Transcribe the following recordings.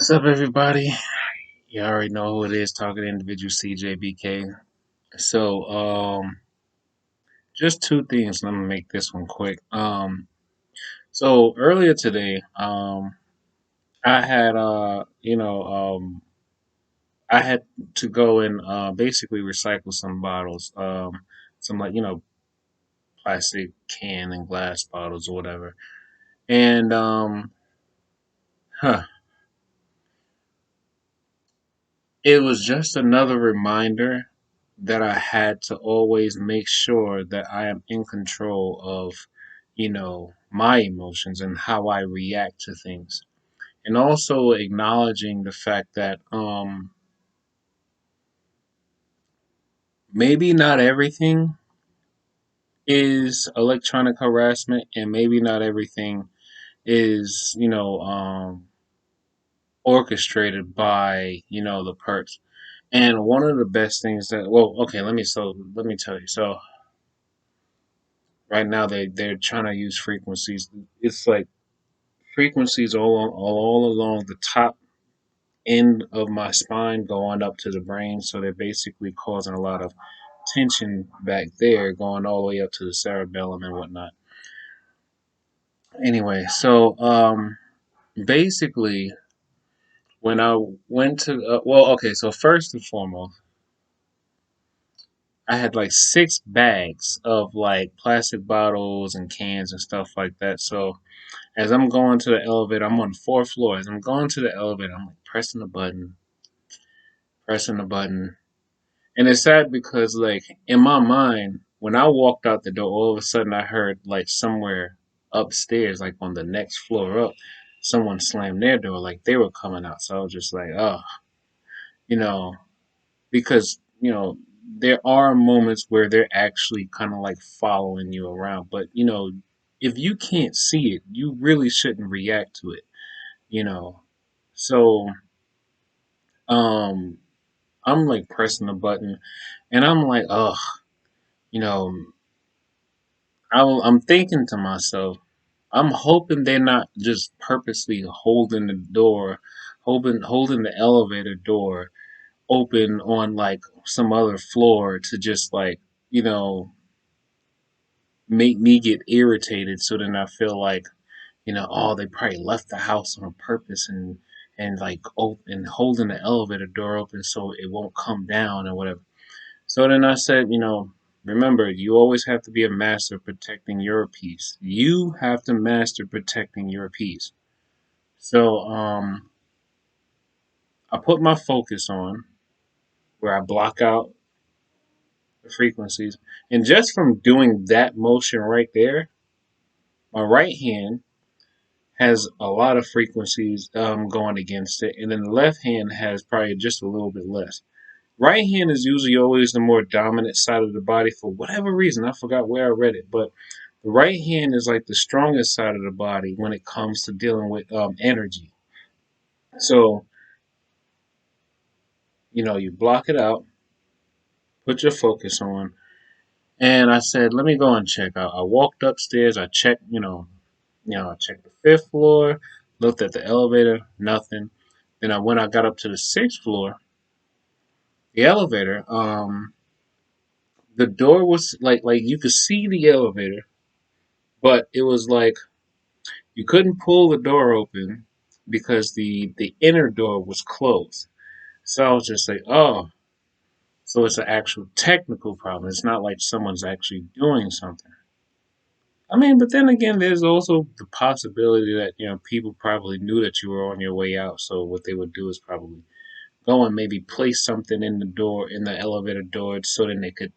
What's up, everybody? You already know who it is, talking to individual CJBK. So, just two things. Let me make this one quick. So earlier today, I had, I had to go and basically recycle some bottles, some like plastic can and glass bottles or whatever, and huh, it was just another reminder that I had to always make sure that I am in control of, my emotions and how I react to things. And also acknowledging the fact that maybe not everything is electronic harassment and maybe not everything is, orchestrated by, the perps. And one of the best things that okay, let me tell you. So right now they're trying to use frequencies. It's like frequencies all along the top end of my spine going up to the brain. So they're basically causing a lot of tension back there, going all the way up to the cerebellum and whatnot. Anyway, so basically, when I went to, okay, so first and foremost, I had like 6 bags of like plastic bottles and cans and stuff like that. So as I'm going to the elevator, I'm on the fourth floor. As I'm going to the elevator, I'm like pressing the button. And it's sad because, like, in my mind, when I walked out the door, all of a sudden I heard, like, somewhere upstairs, like on the next floor up, someone slammed their door, like they were coming out. So I was just like, oh, you know, because, there are moments where they're actually kind of like following you around. But, if you can't see it, you really shouldn't react to it, you know. So, um, I'm like pressing the button and I'm like, oh, you know, I'm thinking to myself, I'm hoping they're not just purposely holding the door, holding the elevator door open on like some other floor to just like, you know, make me get irritated. So then I feel like, oh, they probably left the house on purpose and like open holding the elevator door open so it won't come down or whatever. So then I said, remember, you always have to be a master protecting your peace. You have to master protecting your peace. So I put my focus on where I block out the frequencies. And just from doing that motion right there, my right hand has a lot of frequencies going against it. And then the left hand has probably just a little bit less. Right hand is usually always the more dominant side of the body for whatever reason. I forgot where I read it, but the right hand is like the strongest side of the body when it comes to dealing with energy. So, you block it out, put your focus on, and I said, let me go and check. I walked upstairs. I checked, I checked the fifth floor, looked at the elevator, nothing. Then when I got up to the sixth floor, the elevator, the door was like you could see the elevator, but it was like you couldn't pull the door open because the inner door was closed. So I was just like, oh, so it's an actual technical problem. It's not like someone's actually doing something. I mean, but then again, there's also the possibility that people probably knew that you were on your way out. So what they would do is probably go and maybe place something in the door in the elevator door so then it could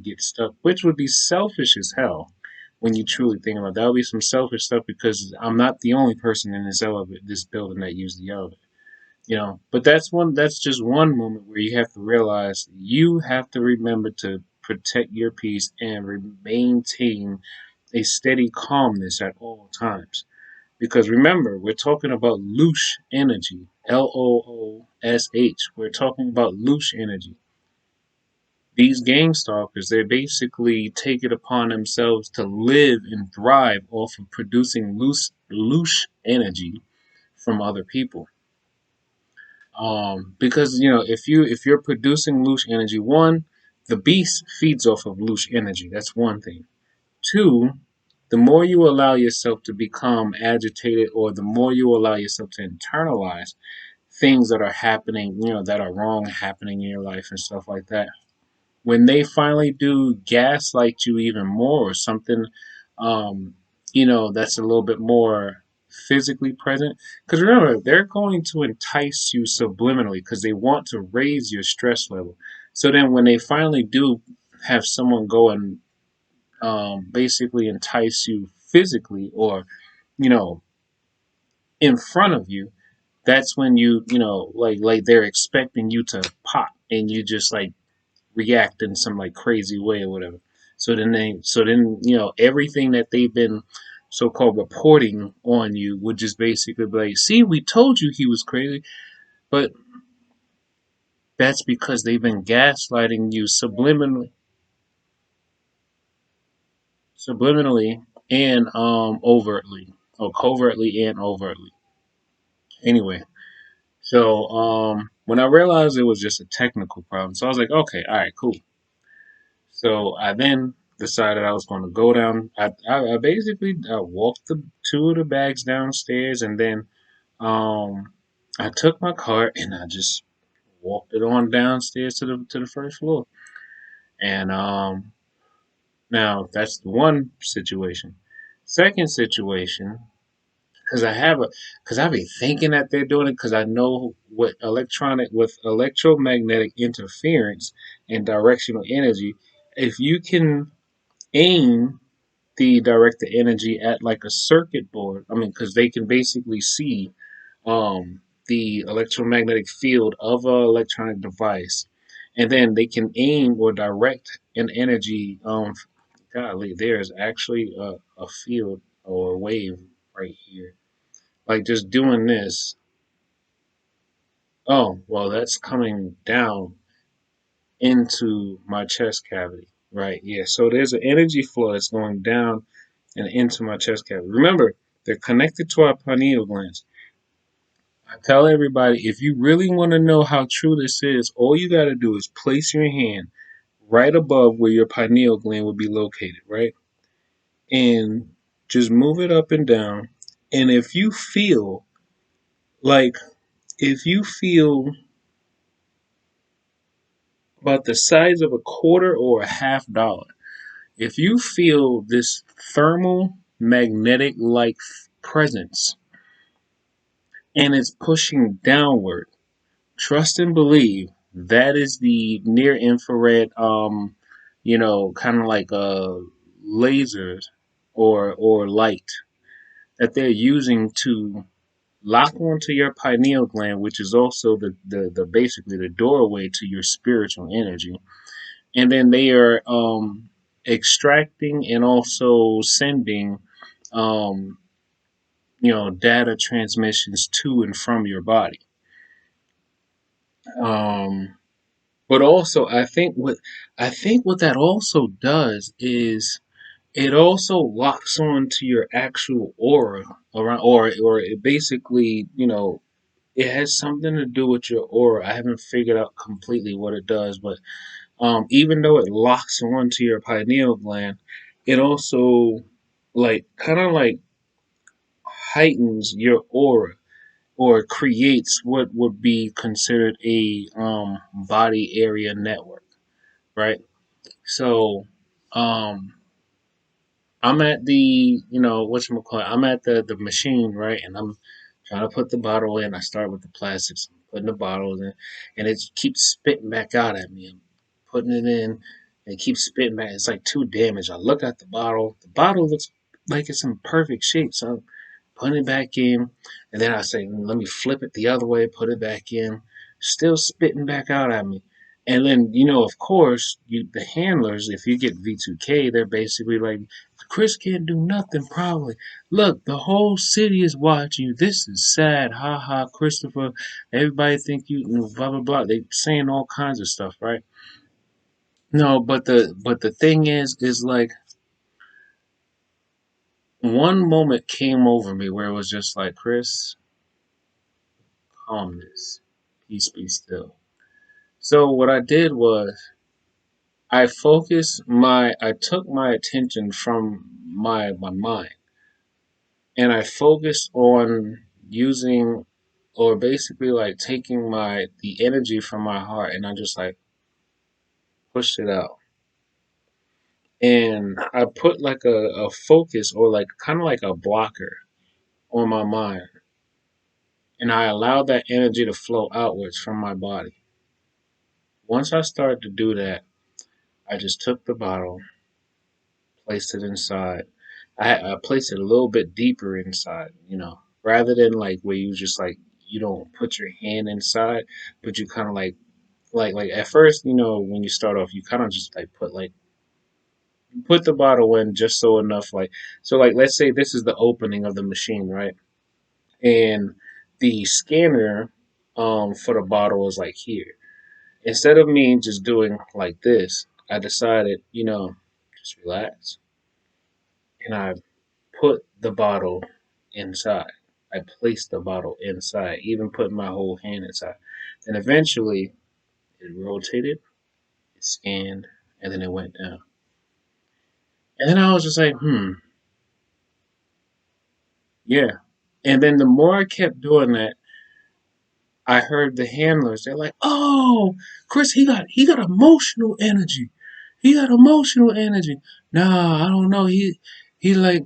get stuck, which would be selfish as hell when you truly think about it. That would be some selfish stuff because I'm not the only person in this building that used the elevator. But that's just one moment where you have to realize you have to remember to protect your peace and maintain a steady calmness at all times. Because remember, we're talking about loosh energy. LOOSH. We're talking about loosh energy. These game stalkers, they basically take it upon themselves to live and thrive off of producing loosh energy from other people. Because if you're producing loose energy, one, the beast feeds off of loose energy. That's one thing. Two, the more you allow yourself to become agitated, or the more you allow yourself to internalize things that are happening, that are wrong happening in your life and stuff like that, when they finally do gaslight you even more, or something, um, that's a little bit more physically present. Because remember, they're going to entice you subliminally because they want to raise your stress level. So then when they finally do have someone go and basically entice you physically, or, you know, in front of you, that's when like they're expecting you to pop, and you just like react in some like crazy way or whatever. So then everything that they've been so-called reporting on you would just basically be like, see, we told you he was crazy. But that's because they've been gaslighting you subliminally and overtly, or covertly and overtly. Anyway, so when I realized it was just a technical problem, so I was like, okay, all right, cool. So I then decided I was going to go down. I basically walked the two of the bags downstairs, and then um, I took my cart and I just walked it on downstairs to the first floor. And now that's one situation. Second situation, because I've been thinking that they're doing it, because I know with electromagnetic interference and directional energy, if you can aim the directed energy at like a circuit board. I mean, because they can basically see um, the electromagnetic field of an electronic device, and then they can aim or direct an energy. Golly, there is actually a field or a wave right here. Like just doing this. Oh, well, that's coming down into my chest cavity. Right, yeah. So there's an energy flow that's going down and into my chest cavity. Remember, they're connected to our pineal glands. I tell everybody, if you really want to know how true this is, all you got to do is place your hand right above where your pineal gland would be located, right? And just move it up and down. And like, if you feel about the size of a quarter or a $half, if you feel this thermal magnetic like presence and it's pushing downward, trust and believe that is the near infrared, kind of like lasers or light that they're using to lock onto your pineal gland, which is also the basically the doorway to your spiritual energy. And then they are extracting and also sending um, data transmissions to and from your body. Um, but also, I think what that also does is it also locks on to your actual aura around, or it basically, it has something to do with your aura. I haven't figured out completely what it does, but even though it locks onto your pineal gland, it also like kind of like heightens your aura, or creates what would be considered a body area network, right? So um, I'm at the, whatchamacallit, I'm at the machine, right? And I'm trying to put the bottle in. I start with the plastics, putting the bottles in, and it keeps spitting back out at me. I'm putting it in, and it keeps spitting back. It's like too damaged. I look at the bottle. The bottle looks like it's in perfect shape. So I'm putting it back in, and then I say, let me flip it the other way, put it back in, still spitting back out at me. And then, of course, the handlers, if you get V2K, they're basically like, Chris can't do nothing, probably. Look, the whole city is watching you. This is sad. Ha ha, Christopher. Everybody think you blah blah blah. They saying all kinds of stuff, right? No, but the thing is like one moment came over me where it was just like, Chris, calmness. Peace be still. So what I did was I took my attention from my mind and I focused on using or basically like taking the energy from my heart and I just like pushed it out. And I put like a focus or like kind of like a blocker on my mind. And I allowed that energy to flow outwards from my body. Once I started to do that, I just took the bottle, placed it inside. I placed it a little bit deeper inside, rather than like where you just like you don't put your hand inside, but you kind of like at first, when you start off, you kind of just like put the bottle in just so enough, like so like let's say this is the opening of the machine, right? And the scanner for the bottle is like here. Instead of me just doing like this, I decided, just relax and I put the bottle inside. I placed the bottle inside, even put my whole hand inside. Then eventually it rotated, it scanned, and then it went down. And then I was just like, yeah. And then the more I kept doing that, I heard the handlers. They're like, "Oh, Chris, he got emotional energy. He got emotional energy. Nah, I don't know. He like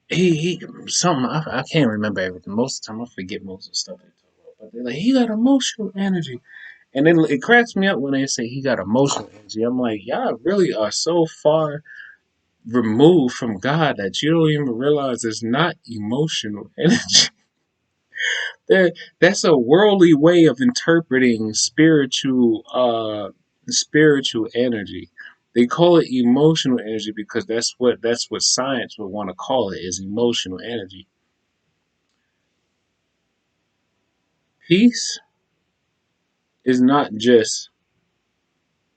he something. I can't remember everything. Most of the time, I forget most of the stuff they talk about. But they're like, he got emotional energy, and then it cracks me up when they say he got emotional energy. I'm like, y'all really are so far removed from God that you don't even realize it's not emotional energy. That's a worldly way of interpreting spiritual energy. They call it emotional energy because that's what science would want to call it is emotional energy. Peace is not just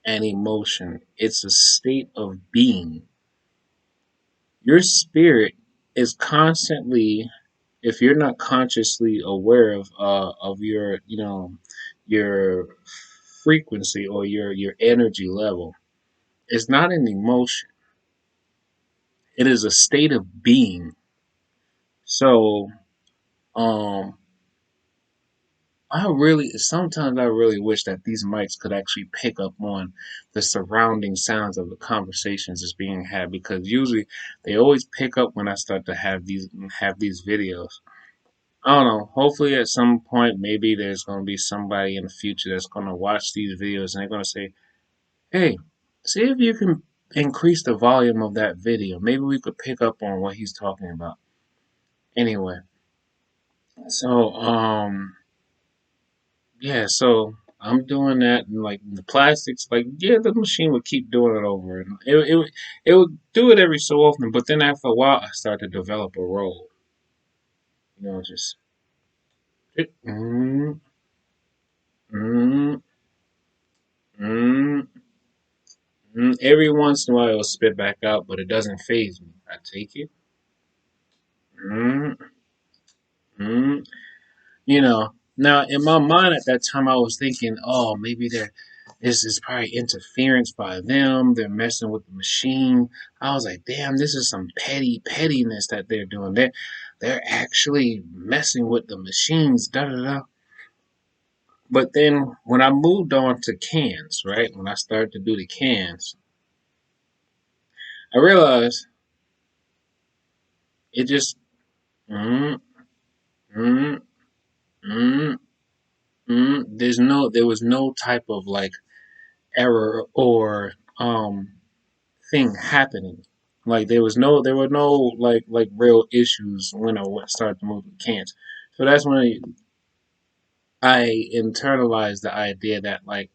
an emotion, it's a state of being. Your spirit is constantly, if you're not consciously aware of your your frequency or your energy level, it's not an emotion. It is a state of being. So um sometimes I really wish that these mics could actually pick up on the surrounding sounds of the conversations that's being had because usually they always pick up when I start to have these videos. I don't know. Hopefully, at some point, maybe there's going to be somebody in the future that's going to watch these videos and they're going to say, "Hey, see if you can increase the volume of that video. Maybe we could pick up on what he's talking about." Anyway, so yeah, so I'm doing that, and like the plastics, like yeah, the machine would keep doing it over, and it would do it every so often. But then after a while, I started to develop a role, just mm, mm, mm, every once in a while it'll spit back out, but it doesn't phase me. I take it, mm, mm, Now in my mind at that time, I was thinking, oh, maybe this is probably interference by them. They're messing with the machine. I was like, damn, this is some pettiness that they're doing. They're actually messing with the machines. Da da da. But then when I moved on to cans, right? When I started to do the cans, I realized it just mm, mm, mm, there was no type of like error or thing happening. Like there were no like real issues when I started to move the cans. So that's when I internalized the idea that like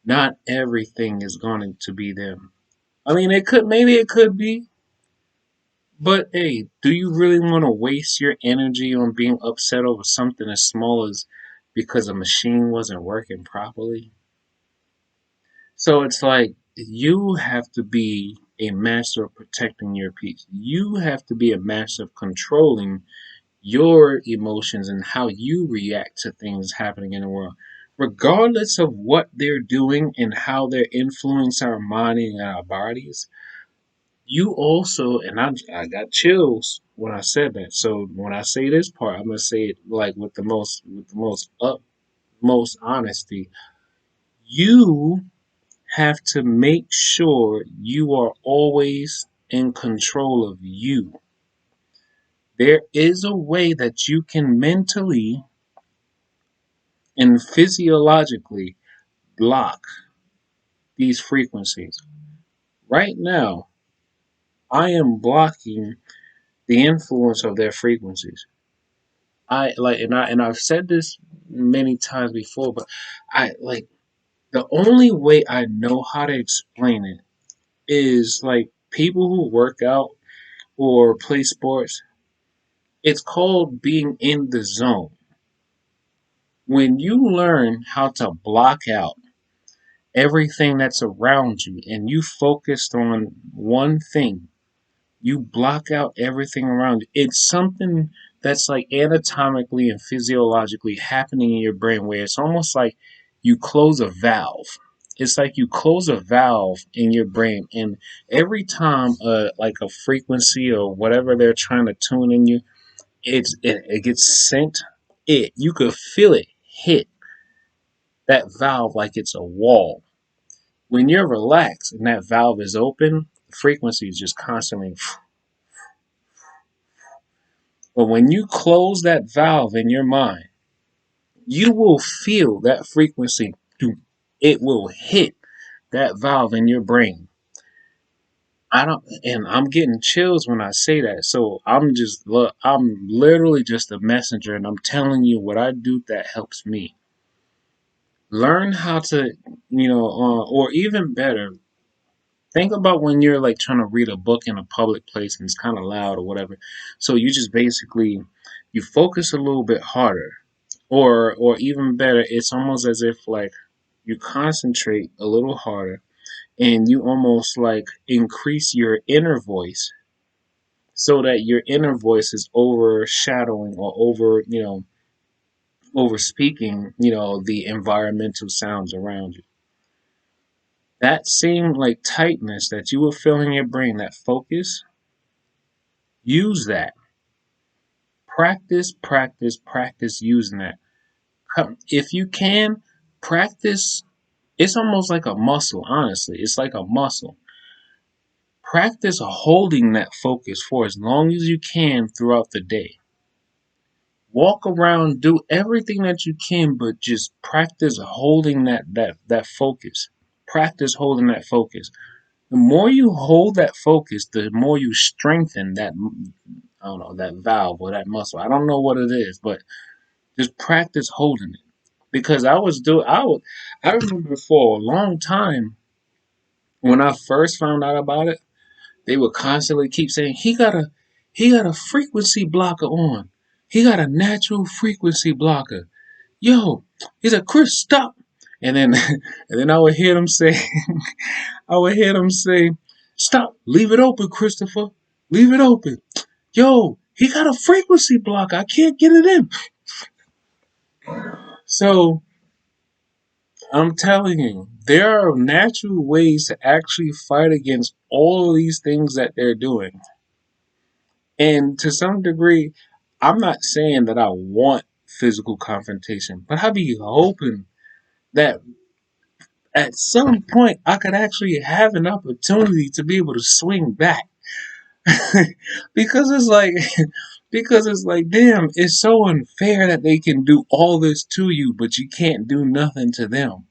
not everything is going to be them. I mean, maybe it could be, but hey, do you really want to waste your energy on being upset over something as small as because a machine wasn't working properly? So it's like you have to be a master of protecting your peace. You have to be a master of controlling your emotions and how you react to things happening in the world. regardless of what they're doing and how they're influencing our mind and our bodies, you also, and I got chills when I said that. So when I say this part, I'm gonna say it like with the most utmost honesty. You have to make sure you are always in control of you. There is a way that you can mentally and physiologically block these frequencies. Right now, I am blocking the influence of their frequencies. I've said this many times before, but I like the only way I know how to explain it is like people who work out or play sports. It's called being in the zone. When you learn how to block out everything that's around you and you focused on one thing, you block out everything around you. It's something that's like anatomically and physiologically happening in your brain where it's almost like you close a valve. It's like you close a valve in your brain, and every time like a frequency or whatever they're trying to tune in you, it gets sent. You could feel it hit that valve like it's a wall. When you're relaxed and that valve is open, the frequency is just constantly. But when you close that valve in your mind, you will feel that frequency. It will hit that valve in your brain. I don't, and I'm getting chills when I say that. So I'm just, look, I'm literally just a messenger, and I'm telling you what I do that helps me. Learn how to, or even better, think about when you're like trying to read a book in a public place and it's kind of loud or whatever. So you just basically you focus a little bit harder, or even better, it's almost as if like you concentrate a little harder and you almost like increase your inner voice so that your inner voice is overshadowing or over speaking the environmental sounds around you. That same like tightness that you will feel in your brain, that focus, use that. Practice using that. If you can, practice. It's almost like a muscle, honestly. It's like a muscle. Practice holding that focus for as long as you can throughout the day. Walk around, do everything that you can, but just practice holding that focus. Practice holding that focus. The more you hold that focus, the more you strengthen that, I don't know, that valve or that muscle. I don't know what it is, but just practice holding it. Because I remember for a long time when I first found out about it, they would constantly keep saying he got a frequency blocker on. He got a natural frequency blocker. Yo, he's a Chris, stop. And then and then I would hear them say, stop, leave it open, Christopher. Leave it open. Yo, he got a frequency blocker. I can't get it in. So I'm telling you, there are natural ways to actually fight against all of these things that they're doing. And to some degree, I'm not saying that I want physical confrontation, but I be hoping that at some point I could actually have an opportunity to be able to swing back. because it's like because it's like damn, it's so unfair that they can do all this to you, but you can't do nothing to them.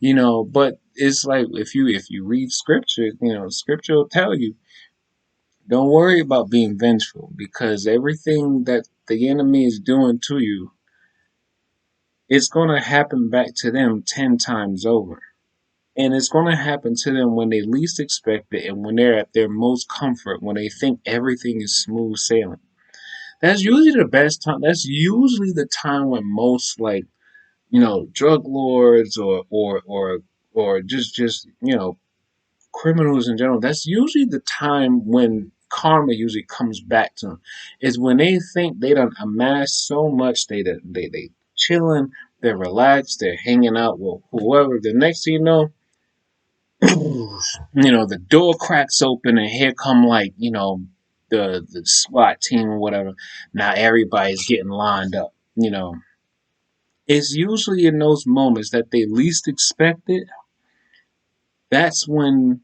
But it's like if you read scripture, scripture will tell you, don't worry about being vengeful because everything that the enemy is doing to you, it's going to happen back to them 10 times over. And it's going to happen to them when they least expect it and when they're at their most comfort, when they think everything is smooth sailing. That's usually the best time. That's usually the time when most like, drug lords or just criminals in general, that's usually the time when karma usually comes back to them. Is when they think they done amassed so much, they chilling, they're relaxed, they're hanging out with whoever. The next thing you know, the door cracks open and here come like, the SWAT team or whatever. Now everybody's getting lined up. It's usually in those moments that they least expect it. That's when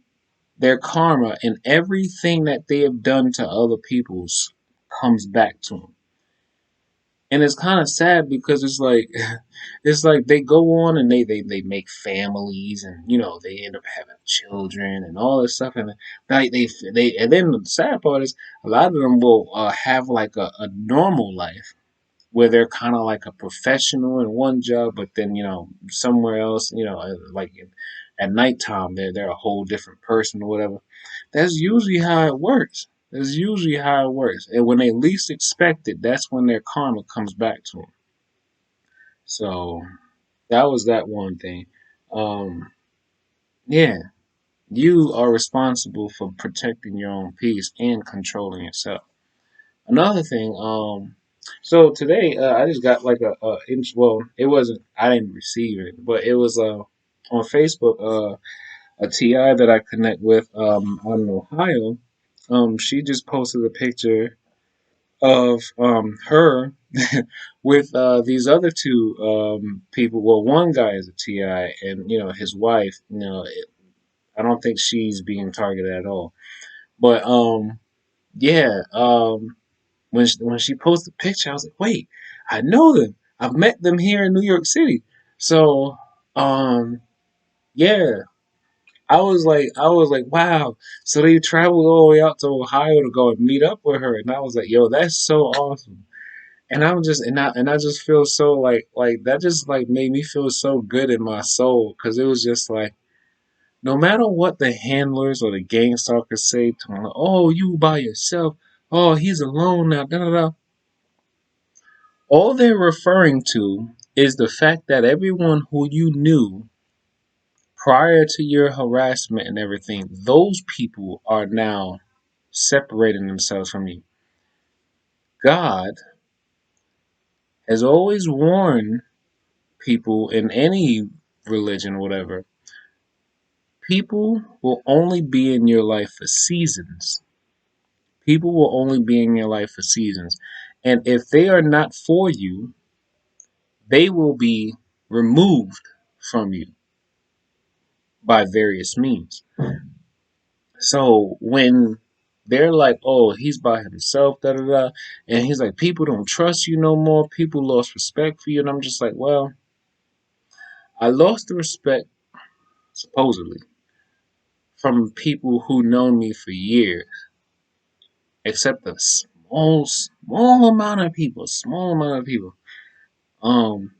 their karma and everything that they have done to other people's comes back to them. And it's kind of sad because it's like it's like they go on and they make families, and they end up having children and all this stuff, and like they and then the sad part is a lot of them will have like a normal life where they're kind of like a professional in one job, but then somewhere else, like at nighttime they're a whole different person or whatever. That's usually how it works. That's usually how it works. And when they least expect it, that's when their karma comes back to them. So that was that one thing. Um, yeah, you are responsible for protecting your own peace and controlling yourself. Another thing, so today I just got like well, it wasn't, I didn't receive it, but it was on Facebook, a TI that I connect with out in Ohio. She just posted a picture of her with these other two people. Well, one guy is a TI, and his wife. I don't think she's being targeted at all. But yeah. When she posted the picture, I was like, wait, I know them. I've met them here in New York City. So um, yeah. I was like, wow. So they traveled all the way out to Ohio to go and meet up with her, and I was like, yo, that's so awesome. And I'm just and I just feel so like that just like made me feel so good in my soul because it was just like no matter what the handlers or the gang stalkers say to him, oh, you by yourself, oh, he's alone now, da da da. All they're referring to is the fact that everyone who you knew prior to your harassment and everything, those people are now separating themselves from you. God has always warned people in any religion, whatever, people will only be in your life for seasons. People will only be in your life for seasons. And if they are not for you, they will be removed from you by various means. So when they're like, oh, he's by himself, da da da, and he's like, people don't trust you no more, people lost respect for you, and I'm just like, well, I lost the respect, supposedly, from people who know me for years, except a small amount of people, small amount of people. Um,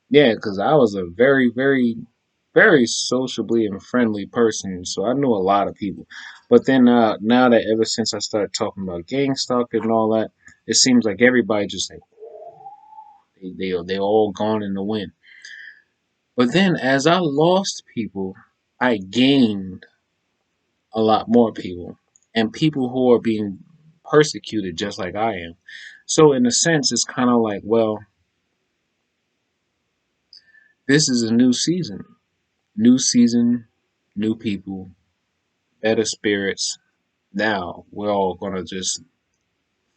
yeah, because I was a very, very, very sociably and friendly person, so I knew a lot of people. But then now that ever since I started talking about gang stalking and all that, it seems like everybody just like they all gone in the wind. But then as I lost people, I gained a lot more people, and people who are being persecuted just like I am. So in a sense, it's kind of like, well, this is a new season, new people, better spirits. Now we're all gonna just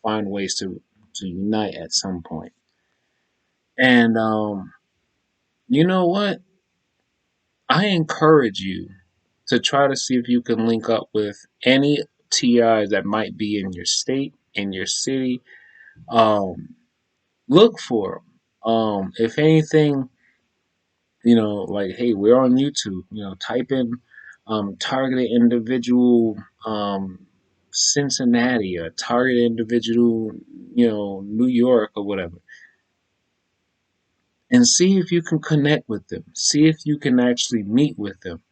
find ways to unite at some point. And you know what? I encourage you to try to see if you can link up with any TIs that might be in your state, in your city. Look for them. If anything, like, hey, we're on YouTube. Type in targeted individual Cincinnati or targeted individual, New York or whatever, and see if you can connect with them. See if you can actually meet with them.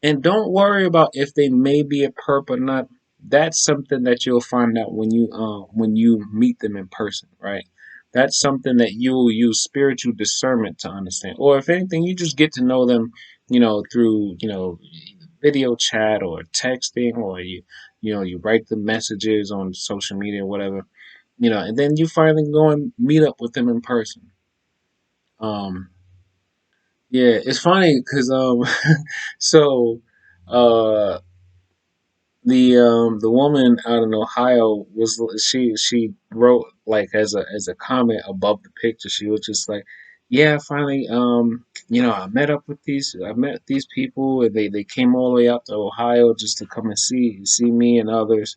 And don't worry about if they may be a perp or not. That's something that you'll find out when you meet them in person, right? That's something that you'll use spiritual discernment to understand. Or if anything, you just get to know them, through video chat or texting, or you write the messages on social media or whatever, and then you finally go and meet up with them in person. Um, yeah, it's funny because so uh, the woman out in Ohio was she wrote like as a comment above the picture. She was just like, yeah, finally, I met these people, and they came all the way out to Ohio just to come and see me and others.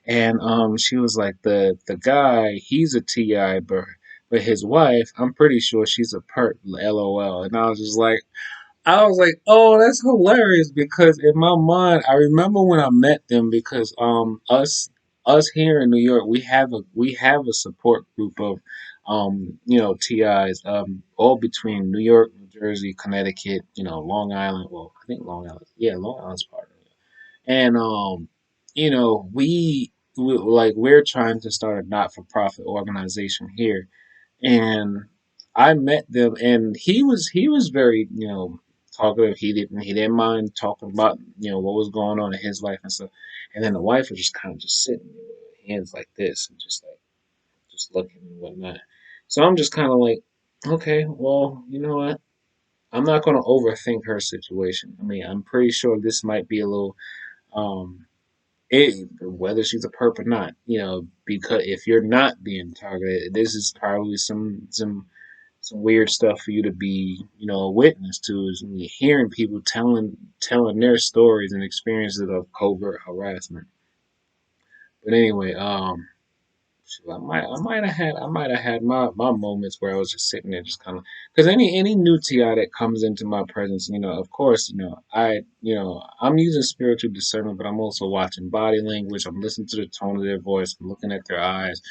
And she was like, the guy, he's a TI, but his wife, I'm pretty sure she's a perp, LOL. And I was like, oh, that's hilarious because in my mind, I remember when I met them because us here in New York, we have a support group of TIs all between New York, New Jersey, Connecticut, Long Island. Well, I think Long Island, yeah, Long Island's part of it. And we're trying to start a not for profit organization here, and I met them, and he was very talkative. He didn't mind talking about what was going on in his life and stuff. And then the wife was just kind of just sitting there with her hands like this and just looking and whatnot. So I'm just kind of like, okay, well, you know what? I'm not going to overthink her situation. I mean, I'm pretty sure this might be a little um whether she's a perp or not, because if you're not being targeted, this is probably some weird stuff for you to be, a witness to, is when you're hearing people telling their stories and experiences of covert harassment. But anyway, I might have had my moments where I was just sitting there, just kind of, because any new TI that comes into my presence, of course, I'm using spiritual discernment, but I'm also watching body language. I'm listening to the tone of their voice. I'm looking at their eyes.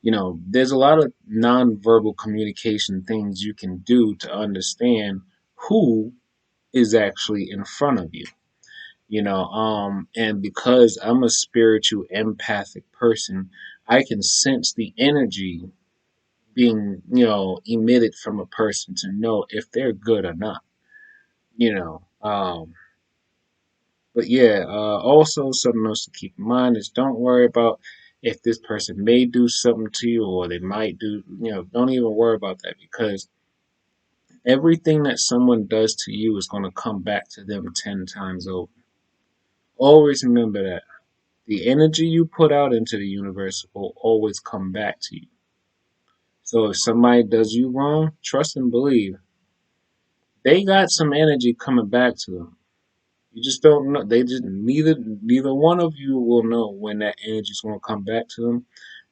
There's a lot of nonverbal communication things you can do to understand who is actually in front of you. And because I'm a spiritual empathic person, I can sense the energy being, emitted from a person to know if they're good or not, you know. But yeah, also something else to keep in mind is don't worry about if this person may do something to you or they might do, don't even worry about that because everything that someone does to you is going to come back to them 10 times over. Always remember that. The energy you put out into the universe will always come back to you. So if somebody does you wrong, trust and believe they got some energy coming back to them. You just don't know. They just neither one of you will know when that energy is going to come back to them.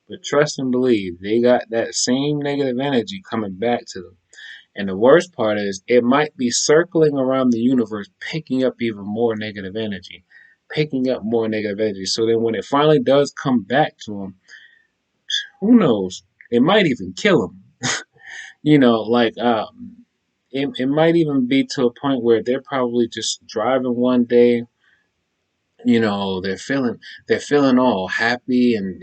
But trust and believe they got that same negative energy coming back to them. And the worst part is it might be circling around the universe, picking up even more negative energy, picking up more negative energy. So then when it finally does come back to them, who knows? It might even kill them. Like it might even be to a point where they're probably just driving one day. They're feeling all happy, and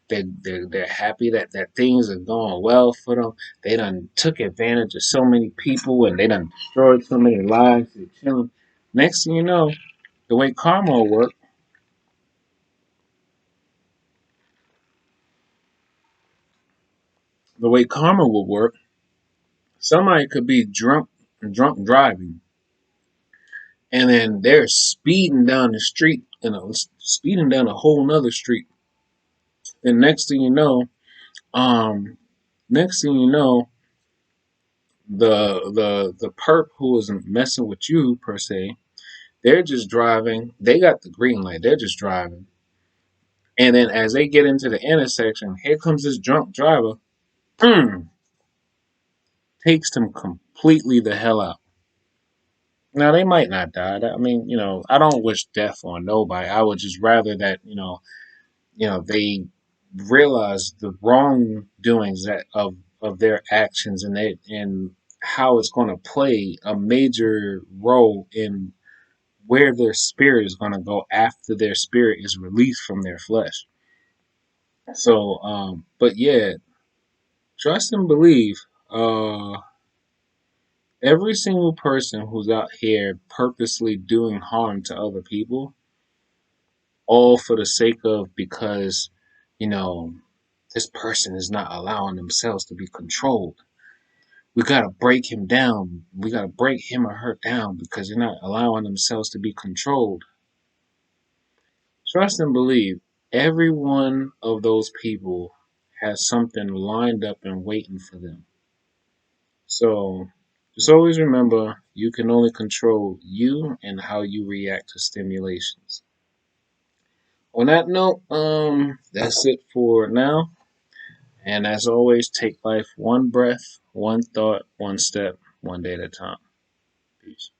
they're happy that things are going well for them. They done took advantage of so many people, and they done destroyed so many lives. They're chilling. Next thing you know, the way karma will work, the way karma will work, somebody could be drunk driving, and then they're speeding down the street, speeding down a whole nother street. And um, next thing you know, the perp who isn't messing with you per se, they're just driving. They got the green light. They're just driving. And then as they get into the intersection, here comes this drunk driver. Takes them completely the hell out. Now they might not die. I mean, I don't wish death on nobody. I would just rather that they realize the wrongdoings of their actions, and how it's going to play a major role in where their spirit is going to go after their spirit is released from their flesh. So, but yeah, trust and believe. Every single person who's out here purposely doing harm to other people, all for the sake of because, you know, this person is not allowing themselves to be controlled. we gotta break him down. We gotta break him or her down because they're not allowing themselves to be controlled. Trust and believe every one of those people has something lined up and waiting for them. So just always remember you can only control you and how you react to stimulations. On that note, that's it for now. And as always, take life one breath, one thought, one step, one day at a time. Peace.